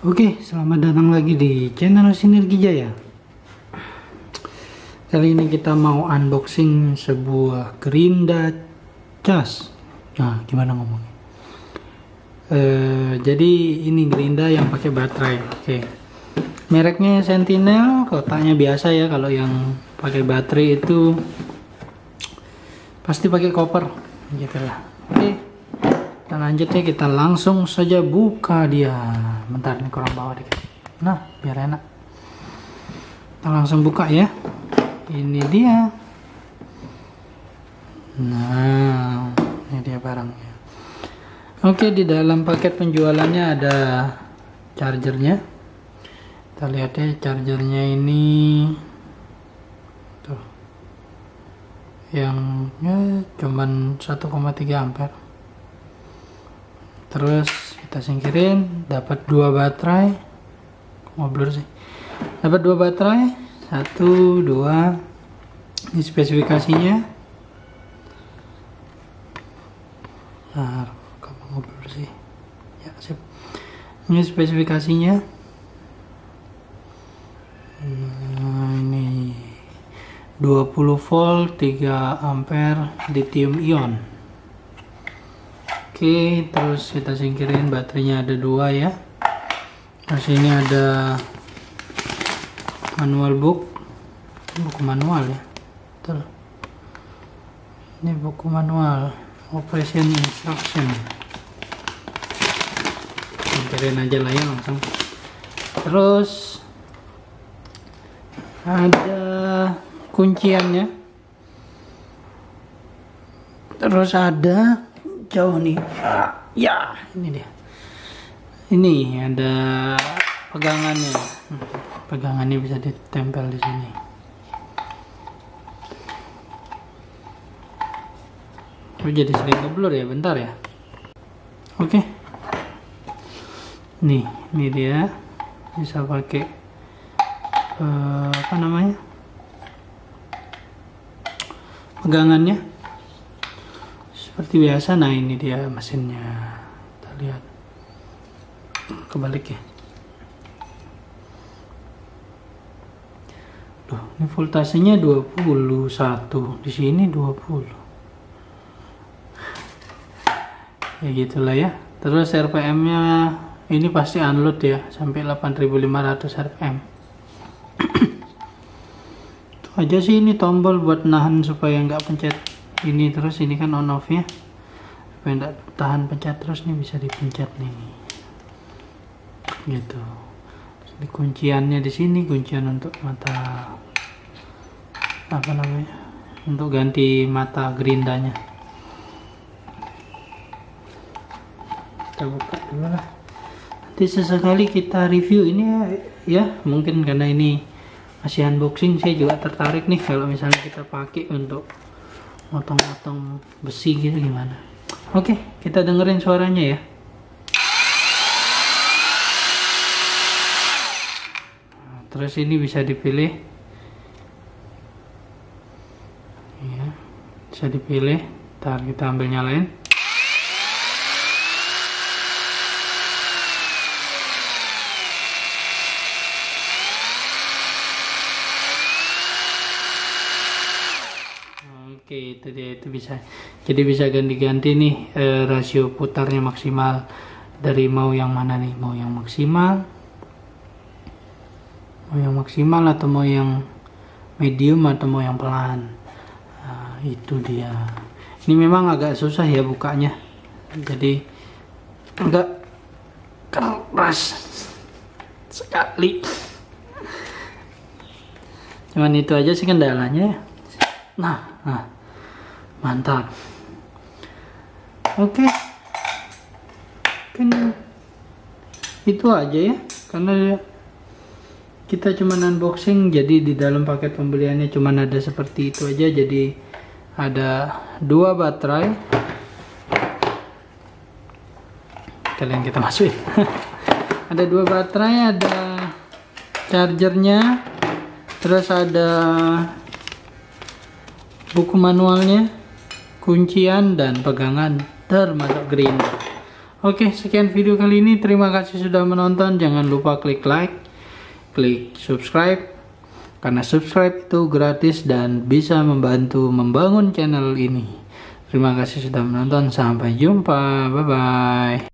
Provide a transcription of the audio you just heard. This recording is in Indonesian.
Oke, selamat datang lagi di channel Sinergi Jaya. Kali ini kita mau unboxing sebuah Gerinda cas. Nah, gimana ngomongnya? Jadi ini Gerinda yang pakai baterai. Oke, mereknya Sentinel, kotaknya biasa ya. Kalau yang pakai baterai itu pasti pakai koper, gitulah. Oke. Selanjutnya kita langsung saja buka dia. Bentar, ini kurang bawah dikit. Nah, biar enak. Kita langsung buka ya. Ini dia. Nah, ini dia barangnya. Oke, di dalam paket penjualannya ada chargernya. Kita lihat ya, chargernya ini tuh. Yang ya cuman 1,3 ampere. Terus kita singkirin, dapat 2 baterai. Ngobrol sih. Dapat 2 baterai, 1, 2. Ini spesifikasinya. Nah, kamu ngobrol sih. Ya, sip. Ini spesifikasinya. Nah, ini 20 volt, 3 ampere, lithium ion. Oke, terus kita singkirin, baterainya ada 2 ya. Terus ini ada manual buku manual ya. Betul. Ini buku manual operation instruction. Singkirin aja lah ya langsung. Terus ada kunciannya. Terus ada jauh nih, ya ini dia. Ini ada pegangannya. Pegangannya bisa ditempel di sini. Oh, jadi sering ngeblur ya, bentar ya. Oke. Nih, ini dia. Bisa pakai apa namanya? Pegangannya. Seperti biasa. Nah, ini dia mesinnya. Kita lihat. Kebalik ya. Duh, ini voltasenya 21. Di sini 20. Ya gitulah ya. Terus RPM-nya ini pasti unload ya, sampai 8500 RPM. Itu aja sih, ini tombol buat nahan supaya nggak pencet ini terus. Ini kan on off ya, supaya nggak tahan pencet terus. Nih bisa dipencet nih gitu. Terus kunciannya di sini, kuncian untuk mata apa namanya, untuk ganti mata gerindanya. Kita buka dulu lah, nanti sesekali kita review ini ya. Mungkin karena ini masih unboxing, saya juga tertarik nih kalau misalnya kita pakai untuk motong-motong besi gitu gimana. Oke, kita dengerin suaranya ya. Terus ini bisa dipilih ya, bisa dipilih. Ntar kita ambil nyalain. Oke, itu dia, itu bisa. Jadi bisa ganti-ganti nih rasio putarnya maksimal dari mau yang mana nih, mau yang maksimal atau mau yang medium atau mau yang pelan. Nah, itu dia. Ini memang agak susah ya bukanya, jadi agak keras sekali. Cuman itu aja sih kendalanya. Nah, mantap. Oke, kan itu aja ya, karena kita cuma unboxing, jadi di dalam paket pembeliannya cuma ada seperti itu aja. Jadi ada 2 baterai, kalian kita masukin. Ada 2 baterai, ada chargernya, terus ada buku manualnya, kuncian, dan pegangan, termasuk grinder. Oke, sekian video kali ini. Terima kasih sudah menonton. Jangan lupa klik like, klik subscribe, karena subscribe itu gratis dan bisa membantu membangun channel ini. Terima kasih sudah menonton. Sampai jumpa. Bye bye.